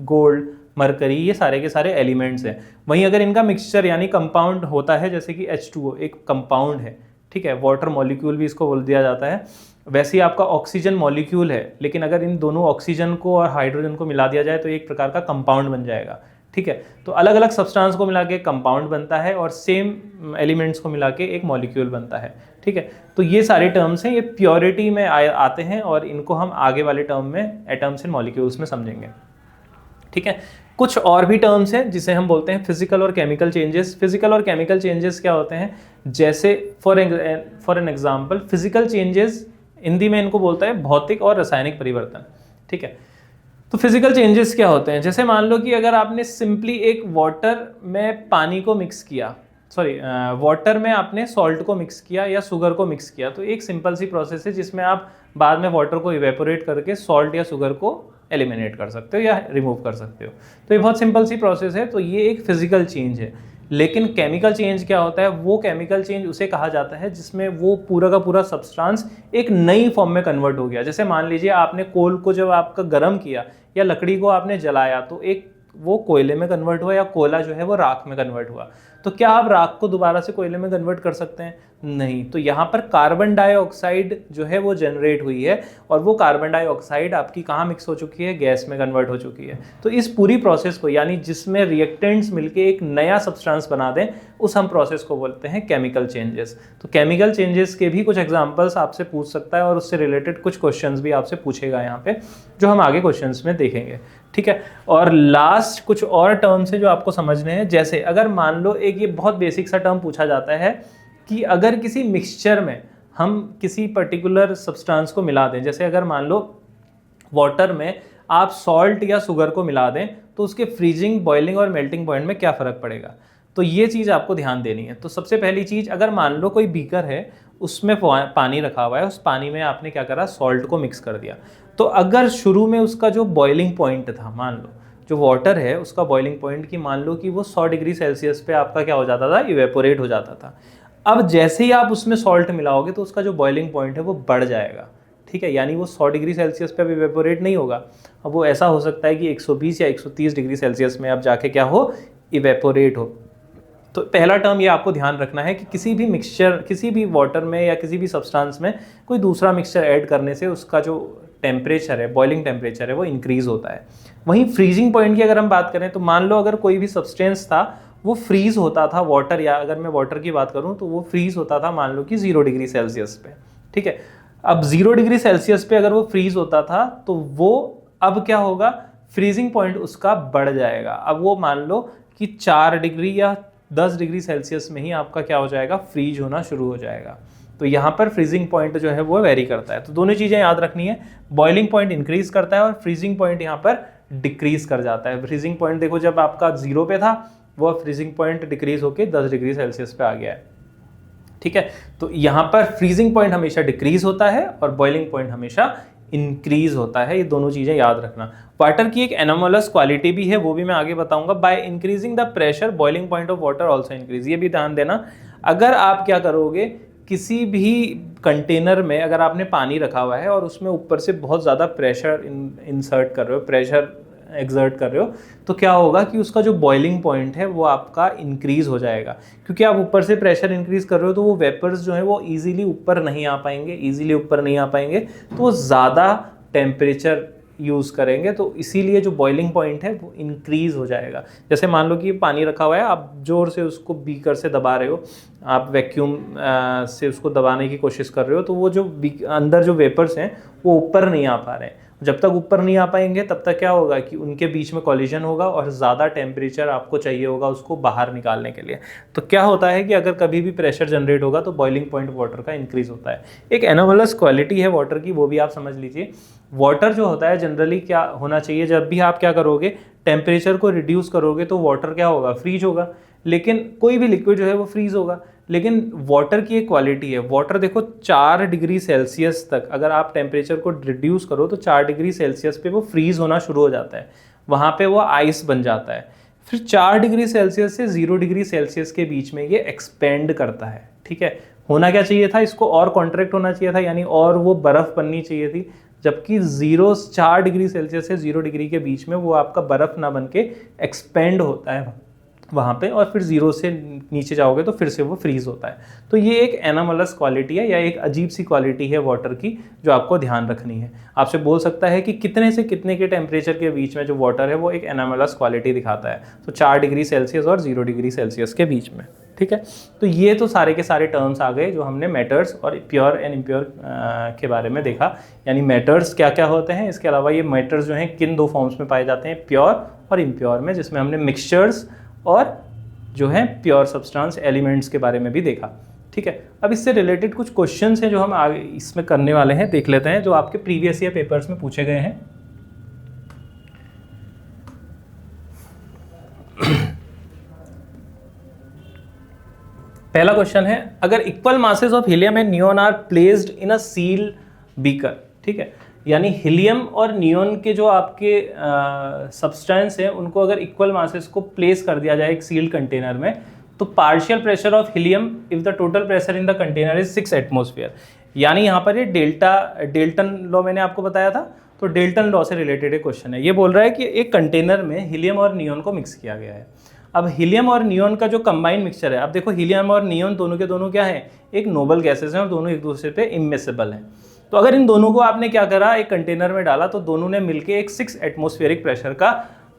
गोल्ड, मरकरी, ये सारे के सारे एलिमेंट्स हैं। वहीं अगर इनका मिक्सचर यानी कंपाउंड होता है, जैसे कि H2O एक कंपाउंड है, ठीक है, वाटर मॉलिक्यूल भी इसको बोल दिया जाता है। वैसे ही आपका ऑक्सीजन मॉलिक्यूल है, लेकिन अगर इन दोनों ऑक्सीजन को और हाइड्रोजन को मिला दिया जाए तो एक प्रकार का कंपाउंड बन जाएगा, ठीक है। तो अलग अलग सब्सटेंस को मिला के कंपाउंड बनता है और सेम एलिमेंट्स को मिला के एक मॉलिक्यूल बनता है, ठीक है। तो ये सारे टर्म्स हैं, ये प्योरिटी में आते हैं और इनको हम आगे वाले टर्म में एटम्स एंड मॉलिक्यूल्स में समझेंगे, ठीक है। कुछ और भी टर्म्स हैं जिसे हम बोलते हैं फिजिकल और केमिकल चेंजेस। फिजिकल और केमिकल चेंजेस क्या होते हैं, जैसे for an example physical changes, Hindi में इनको बोलता है भौतिक और रासायनिक परिवर्तन, ठीक है। तो फिजिकल चेंजेस क्या होते हैं, जैसे मान लो कि अगर आपने सिंपली एक वाटर में पानी को मिक्स किया, वाटर में आपने सॉल्ट को मिक्स किया या शुगर को मिक्स किया, तो एक सिंपल सी प्रोसेस है जिसमें आप बाद में वाटर को इवेपोरेट करके सॉल्ट या शुगर को एलिमिनेट कर सकते हो या रिमूव कर सकते हो। तो ये बहुत सिंपल सी प्रोसेस है। तो ये एक फिजिकल चेंज है। लेकिन केमिकल चेंज क्या होता है, वो केमिकल चेंज उसे कहा जाता है जिसमें वो पूरा का पूरा सब्सटेंस एक नई फॉर्म में कन्वर्ट हो गया। जैसे मान लीजिए आपने कोल को जब आपका गर्म किया या लकड़ी को आपने जलाया तो एक वो कोयले में कन्वर्ट हुआ, या कोयला जो है वो राख में कन्वर्ट हुआ। तो क्या आप राख को दोबारा से कोयले में कन्वर्ट कर सकते हैं? नहीं। तो यहाँ पर कार्बन डाइऑक्साइड जो है वो जनरेट हुई है और वो कार्बन डाइऑक्साइड आपकी कहाँ मिक्स हो चुकी है, गैस में कन्वर्ट हो चुकी है। तो इस पूरी प्रोसेस को, यानी जिसमें रिएक्टेंट्स मिलके एक नया सब्सटेंस बना दें, उस हम प्रोसेस को बोलते हैं केमिकल चेंजेस। तो केमिकल चेंजेस के भी कुछ एग्जांपल्स आपसे पूछ सकता है और उससे रिलेटेड कुछ क्वेश्चंस भी आपसे पूछेगा यहाँ पे, जो हम आगे क्वेश्चंस में देखेंगे, ठीक है। और लास्ट कुछ और टर्म्स है जो आपको समझने हैं। जैसे अगर मान लो एक ये बहुत बेसिक सा टर्म पूछा जाता है कि अगर किसी मिक्सचर में हम किसी पर्टिकुलर सब्सटेंस को मिला दें, जैसे अगर मान लो वाटर में आप सॉल्ट या शुगर को मिला दें, तो उसके फ्रीजिंग, बॉइलिंग और मेल्टिंग पॉइंट में क्या फ़र्क पड़ेगा। तो ये चीज़ आपको ध्यान देनी है। तो सबसे पहली चीज़, अगर मान लो कोई बीकर है, उसमें पानी रखा हुआ है, उस पानी में आपने क्या करा, सॉल्ट को मिक्स कर दिया। तो अगर शुरू में उसका जो बॉइलिंग पॉइंट था, मान लो जो वाटर है उसका बॉइलिंग पॉइंट की मान लो कि वो 100 डिग्री सेल्सियस पे आपका क्या हो जाता था, इवेपोरेट हो जाता था। अब जैसे ही आप उसमें सॉल्ट मिलाओगे तो उसका जो बॉइलिंग पॉइंट है वो बढ़ जाएगा, ठीक है। यानी वो 100 डिग्री सेल्सियस पे अब इवेपोरेट नहीं होगा। अब वो ऐसा हो सकता है कि 120 या 130 डिग्री सेल्सियस में अब जाके क्या हो, इवेपोरेट हो। तो पहला टर्म ये आपको ध्यान रखना है कि किसी भी मिक्सचर, किसी भी वाटर में या किसी भी सब्सटेंस में कोई दूसरा मिक्सचर ऐड करने से उसका जो टेम्परेचर है, बॉइलिंग टेम्परेचर है, वो इंक्रीज़ होता है। वहीं फ्रीजिंग पॉइंट की अगर हम बात करें तो मान लो अगर कोई भी सब्सटेंस था वो फ्रीज होता था वाटर, या अगर मैं वाटर की बात करूं तो वो फ्रीज होता था मान लो कि 0 डिग्री सेल्सियस पे, ठीक है। अब 0 डिग्री सेल्सियस पे अगर वो फ्रीज होता था तो वो अब क्या होगा, फ्रीजिंग पॉइंट उसका बढ़ जाएगा। अब वो मान लो कि 4 डिग्री या 10 डिग्री सेल्सियस में ही आपका क्या हो जाएगा, फ्रीज होना शुरू हो जाएगा। तो यहाँ पर फ्रीजिंग पॉइंट जो है वो वेरी करता है। तो दोनों चीज़ें याद रखनी है, बॉइलिंग पॉइंट इंक्रीज करता है और फ्रीजिंग पॉइंट यहाँ पर डिक्रीज कर जाता है। फ्रीजिंग पॉइंट देखो जब आपका 0 पे था, वो फ्रीजिंग पॉइंट डिक्रीज होकर 10 डिग्री सेल्सियस पे आ गया है, ठीक है। तो यहाँ पर फ्रीजिंग पॉइंट हमेशा डिक्रीज होता है और बॉइलिंग पॉइंट हमेशा इंक्रीज होता है। ये दोनों चीजें याद रखना। वाटर की एक एनोमलस क्वालिटी भी है, वो भी मैं आगे बताऊंगा। By increasing the pressure boiling point of water also increase. ये भी ध्यान देना, अगर आप क्या करोगे, किसी भी कंटेनर में अगर आपने पानी रखा हुआ है और उसमें ऊपर से बहुत ज़्यादा प्रेशर इंसर्ट कर रहे हो, प्रेशर एक्सर्ट कर रहे हो, तो क्या होगा कि उसका जो बॉइलिंग पॉइंट है वो आपका इंक्रीज हो जाएगा। क्योंकि आप ऊपर से प्रेशर इंक्रीज कर रहे हो तो वो वेपर्स जो है वो इजीली ऊपर नहीं आ पाएंगे, तो वो ज़्यादा टेम्परेचर यूज़ करेंगे, तो इसीलिए जो बॉइलिंग पॉइंट है वो इंक्रीज हो जाएगा। जैसे मान लो कि पानी रखा हुआ है, आप जोर से उसको बीकर से दबा रहे हो, आप वैक्यूम से उसको दबाने की कोशिश कर रहे हो, तो वो जो अंदर जो वेपर्स हैं वो ऊपर नहीं आ पा रहे हैं। जब तक ऊपर नहीं आ पाएंगे तब तक क्या होगा कि उनके बीच में कॉलिजन होगा और ज़्यादा टेम्परेचर आपको चाहिए होगा उसको बाहर निकालने के लिए। तो क्या होता है कि अगर कभी भी प्रेशर जनरेट होगा तो बॉइलिंग पॉइंट वाटर का इंक्रीज होता है। एक एनोमलस क्वालिटी है वाटर की, वो भी आप समझ लीजिए। वाटर जो होता है जनरली क्या होना चाहिए, जब भी आप क्या करोगे, टेम्परेचर को रिड्यूस करोगे तो वाटर क्या होगा, फ्रीज होगा। लेकिन कोई भी लिक्विड जो है वो फ्रीज होगा, लेकिन वाटर की एक क्वालिटी है, वाटर देखो 4 डिग्री सेल्सियस तक अगर आप टेम्परेचर को रिड्यूस करो तो 4 डिग्री सेल्सियस पे वो फ्रीज होना शुरू हो जाता है, वहाँ पे वो आइस बन जाता है। फिर 4 डिग्री सेल्सियस से 0 डिग्री सेल्सियस के बीच में ये एक्सपेंड करता है, ठीक है। होना क्या चाहिए था, इसको और कॉन्ट्रैक्ट होना चाहिए था, यानी और वो बर्फ़ बननी चाहिए थी, जबकि 4 डिग्री सेल्सियस से 0 डिग्री के बीच में वो आपका बर्फ़ ना बन के एक्सपेंड होता है वहाँ पे, और फिर 0 से नीचे जाओगे तो फिर से वो फ्रीज होता है। तो ये एक एनोमलस क्वालिटी है या एक अजीब सी क्वालिटी है वाटर की, जो आपको ध्यान रखनी है। आपसे बोल सकता है कि कितने से कितने के टेम्परेचर के बीच में जो वाटर है वो एक एनोमलस क्वालिटी दिखाता है, तो 4 डिग्री सेल्सियस और 0 डिग्री सेल्सियस के बीच में, ठीक है। तो ये तो सारे के सारे टर्म्स आ गए जो हमने मैटर्स और प्योर एंड इम्प्योर के बारे में देखा, यानी मैटर्स क्या क्या होते हैं। इसके अलावा ये मैटर्स जो हैं किन 2 फॉर्म्स में पाए जाते हैं, प्योर और इम्प्योर में, जिसमें हमने मिक्सचर्स और जो है प्योर सब्सटेंस एलिमेंट्स के बारे में भी देखा, ठीक है। अब इससे रिलेटेड कुछ क्वेश्चंस हैं जो हम आगे इसमें करने वाले हैं, देख लेते हैं, जो आपके प्रीवियस ईयर पेपर्स में पूछे गए हैं। पहला क्वेश्चन है, अगर equal masses of helium and neon are placed in a sealed beaker, ठीक है, यानी हीलियम और नियॉन के जो आपके सब्सटेंस हैं उनको अगर इक्वल मासेस को प्लेस कर दिया जाए एक सील्ड कंटेनर में, तो partial pressure of helium if the total pressure in the container is 6 atmosphere. यानी यहाँ पर ये डेल्टन लॉ मैंने आपको बताया था, तो डेल्टन लॉ से रिलेटेड एक क्वेश्चन है। ये बोल रहा है कि एक कंटेनर में हीलियम और नियॉन को मिक्स किया गया है। अब हीलियम और नियॉन का जो कंबाइंड मिक्सचर है, अब देखो हीलियम और नियॉन दोनों के दोनों क्या है, एक नोबल गैसेस हैं और दोनों एक दूसरे पे इमिसेबल हैं। तो अगर इन दोनों को आपने क्या करा, एक कंटेनर में डाला, तो दोनों ने मिलकर एक 6 एटमॉस्फेरिक प्रेशर का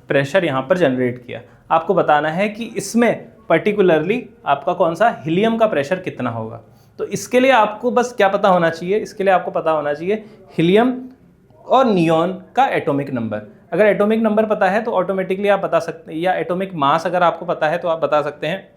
प्रेशर यहाँ पर जनरेट किया। आपको बताना है कि इसमें पर्टिकुलरली आपका कौन सा हीलियम का प्रेशर कितना होगा। तो इसके लिए आपको बस क्या पता होना चाहिए, इसके लिए आपको पता होना चाहिए हीलियम और नियॉन का एटॉमिक नंबर। अगर एटॉमिक नंबर पता है तो ऑटोमेटिकली आप बता सकते हैं, या एटॉमिक मास अगर आपको पता है तो आप बता सकते हैं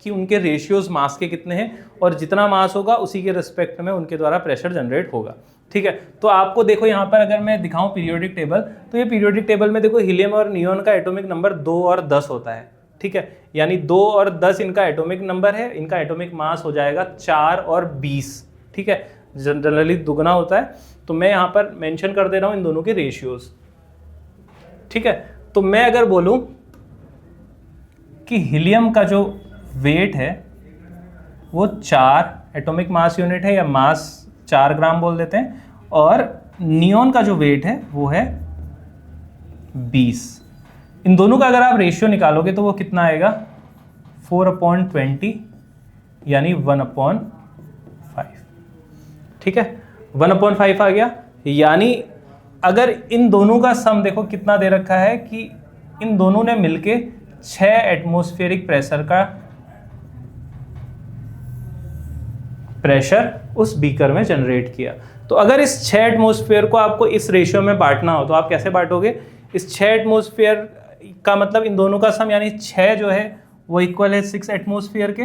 कि उनके रेशियोज मास के कितने हैं, और जितना मास होगा उसी के रिस्पेक्ट में उनके द्वारा प्रेशर जनरेट होगा, ठीक है। तो आपको देखो यहाँ पर अगर मैं दिखाऊं पीरियोडिक टेबल, तो ये पीरियोडिक टेबल में देखो हीलियम और नियॉन का एटॉमिक नंबर 2 और 10 होता है, ठीक है। यानी 2 और 10 इनका एटॉमिक नंबर है, इनका एटॉमिक मास हो जाएगा 4 और 20, ठीक है। जनरली दुगना होता है, तो मैं यहाँ पर मेंशन कर दे रहा हूँ इन दोनों के रेशियोज, ठीक है। तो मैं अगर बोलूँ कि हीलियम का जो वेट है वो 4 एटॉमिक मास यूनिट है, या मास 4 ग्राम बोल देते हैं, और नियॉन का जो वेट है वो है 20। इन दोनों का अगर आप रेशियो निकालोगे तो वो कितना आएगा, 4/20 यानी 1/5, ठीक है। 1/5 आ गया। यानी अगर इन दोनों का सम देखो कितना दे रखा है कि इन दोनों ने मिलके 6 एटमॉस्फेरिक प्रेशर का प्रेशर उस बीकर में जनरेट किया। तो अगर इस 6 एटमॉस्फेयर को आपको इस रेशियो में बांटना हो तो आप कैसे बांटोगे? इस 6 एटमॉस्फेयर का मतलब इन दोनों का सम यानी 6 जो है वो इक्वल है 6 एटमॉस्फेयर के।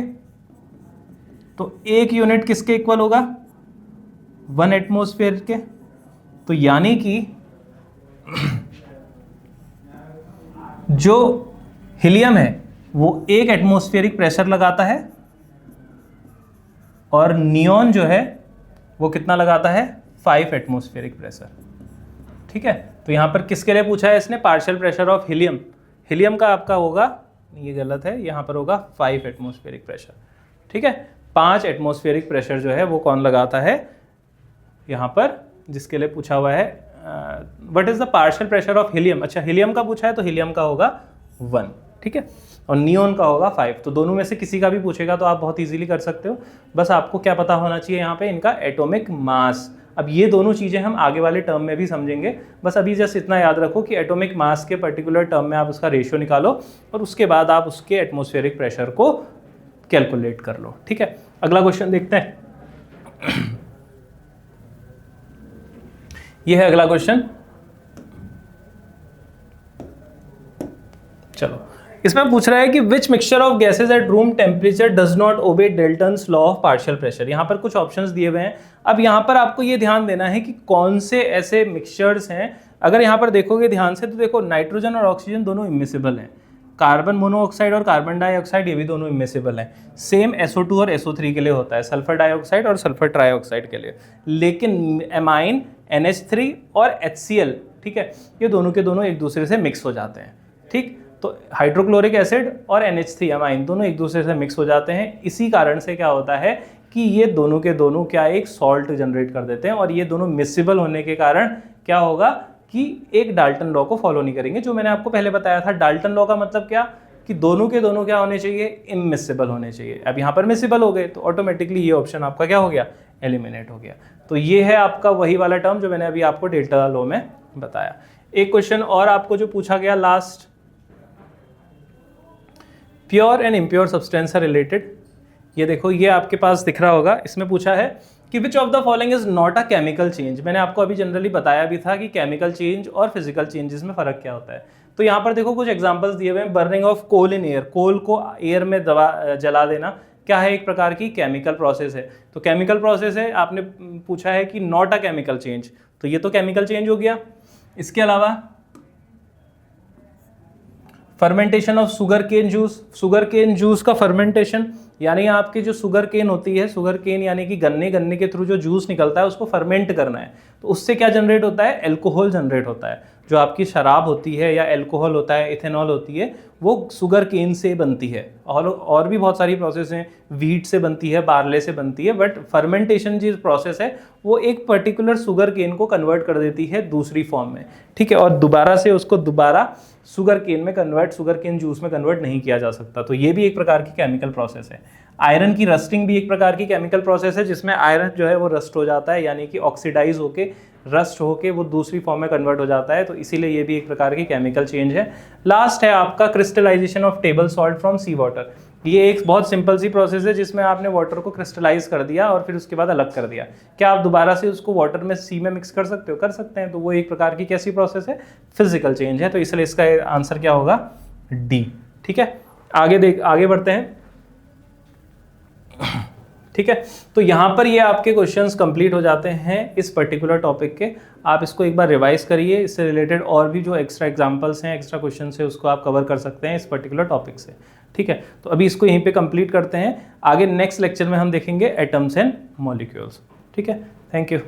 तो एक यूनिट किसके इक्वल होगा? 1 एटमॉस्फेयर के। तो यानी कि जो हीलियम है वो 1 एटमॉस्फेरिक प्रेशर लगाता है और नियॉन जो है वो कितना लगाता है? 5 एटमॉस्फेरिक प्रेशर। ठीक है, तो यहां पर किसके लिए पूछा है इसने? Partial pressure of helium. Helium का आपका होगा, ये गलत है, यहां पर होगा 5 एटमॉस्फेरिक प्रेशर। ठीक है, 5 एटमॉस्फेरिक प्रेशर जो है वो कौन लगाता है यहां पर, जिसके लिए पूछा हुआ है what is the partial pressure of helium. अच्छा, हीलियम का पूछा है तो हीलियम का होगा 1। ठीक है, और नियॉन का होगा 5। तो दोनों में से किसी का भी पूछेगा तो आप बहुत इजीली कर सकते हो। बस आपको क्या पता होना चाहिए यहाँ पे? इनका एटॉमिक मास। अब ये दोनों चीज़ें हम आगे वाले टर्म में भी समझेंगे, बस अभी जस्ट इतना याद रखो कि एटॉमिक मास के पर्टिकुलर टर्म में आप उसका रेशियो निकालो और उसके बाद आप उसके एटमॉस्फेरिक प्रेशर को कैलकुलेट कर लो। ठीक है, अगला क्वेश्चन देखते हैं। ये है अगला क्वेश्चन। चलो, इसमें पूछ रहा है कि which mixture of gases at room temperature does not obey Dalton's law of partial pressure. यहाँ पर कुछ ऑप्शंस दिए हुए हैं। अब यहाँ पर आपको ये ध्यान देना है कि कौन से ऐसे मिक्सचर्स हैं। अगर यहाँ पर देखोगे ध्यान से तो देखो, नाइट्रोजन और ऑक्सीजन दोनों इमिसिबल हैं, कार्बन मोनोऑक्साइड और कार्बन डाइऑक्साइड ये भी दोनों इमिसिबल हैं। सेम SO2 और SO3 के लिए होता है, सल्फर डाइऑक्साइड और सल्फर ट्राइऑक्साइड के लिए। लेकिन एमाइन NH3 और HCl, ठीक है, ये दोनों के दोनों एक दूसरे से मिक्स हो जाते हैं। ठीक, तो हाइड्रोक्लोरिक एसिड और NH3 अमाइन दोनों एक दूसरे से मिक्स हो जाते हैं। इसी कारण से क्या होता है कि ये दोनों के दोनों क्या एक सॉल्ट जनरेट कर देते हैं, और ये दोनों मिसिबल होने के कारण क्या होगा कि एक डाल्टन लॉ को फॉलो नहीं करेंगे, जो मैंने आपको पहले बताया था। डाल्टन लॉ का मतलब क्या कि दोनों के दोनों क्या होने चाहिए? इमिसिबल होने चाहिए। अब यहाँ पर मिसिबल हो गए तो ऑटोमेटिकली ये ऑप्शन आपका क्या हो गया? एलिमिनेट हो गया। तो ये है आपका वही वाला टर्म जो मैंने अभी आपको डेल्टा लॉ में बताया। एक क्वेश्चन और आपको जो पूछा गया last, pure and impure substance से रिलेटेड। ये देखो, ये आपके पास दिख रहा होगा। इसमें पूछा है कि which of the following is not a chemical change. मैंने आपको अभी जनरली बताया भी था कि केमिकल चेंज और फिजिकल चेंजेस में फर्क क्या होता है। तो यहाँ पर देखो कुछ एग्जांपल्स दिए हुए हैं। Burning of coal in air, coal को एयर में जला देना क्या है? एक प्रकार की केमिकल प्रोसेस है। तो केमिकल प्रोसेस है, आपने पूछा है कि नॉट अ केमिकल चेंज, तो ये तो केमिकल चेंज हो गया। इसके अलावा fermentation of sugar cane juice, sugar cane juice का फर्मेंटेशन, यानी आपकी जो शुगर केन होती है, शुगर केन यानी कि गन्ने के थ्रू जो जूस निकलता है उसको फर्मेंट करना है, तो उससे क्या जनरेट होता है? एल्कोहल जनरेट होता है। जो आपकी शराब होती है या एल्कोहल होता है, इथेनॉल होती है, वो शुगर केन से बनती है। और भी बहुत सारी प्रोसेस हैं, वीट से बनती है, बार्ले से बनती है, बट फर्मेंटेशन जो प्रोसेस है वो एक पर्टिकुलर शुगर केन को कन्वर्ट कर देती है दूसरी फॉर्म में। ठीक है, और दोबारा से उसको दोबारा शुगर केन में कन्वर्ट, शुगर केन जूस में कन्वर्ट नहीं किया जा सकता। तो ये भी एक प्रकार की केमिकल प्रोसेस है। आयरन की रस्टिंग भी एक प्रकार की केमिकल प्रोसेस है, जिसमें आयरन जो है वो रस्ट हो जाता है, यानी कि ऑक्सीडाइज होके, रस्ट होके वो दूसरी फॉर्म में कन्वर्ट हो जाता है। तो इसीलिए ये भी एक प्रकार की केमिकल चेंज है। लास्ट है आपका crystallisation of table salt from sea water. ये एक बहुत सिंपल सी प्रोसेस है जिसमें आपने वाटर को क्रिस्टलाइज कर दिया और फिर उसके बाद अलग कर दिया। क्या आप दोबारा से उसको वाटर में सी में मिक्स कर सकते हो? कर सकते हैं। तो वो एक प्रकार की कैसी प्रोसेस है? फिजिकल चेंज है। तो इसलिए इसका आंसर क्या होगा? डी। ठीक है, आगे बढ़ते हैं। ठीक है, तो यहाँ पर ये आपके क्वेश्चंस कंप्लीट हो जाते हैं इस पर्टिकुलर टॉपिक के। आप इसको एक बार रिवाइज करिए, इससे रिलेटेड और भी जो एक्स्ट्रा एग्जांपल्स हैं, एक्स्ट्रा क्वेश्चंस है, उसको आप कवर कर सकते हैं इस पर्टिकुलर टॉपिक से। ठीक है, तो अभी इसको यहीं पे कंप्लीट करते हैं। आगे नेक्स्ट लेक्चर में हम देखेंगे एटम्स एंड मॉलिक्यूल्स। ठीक है, थैंक यू।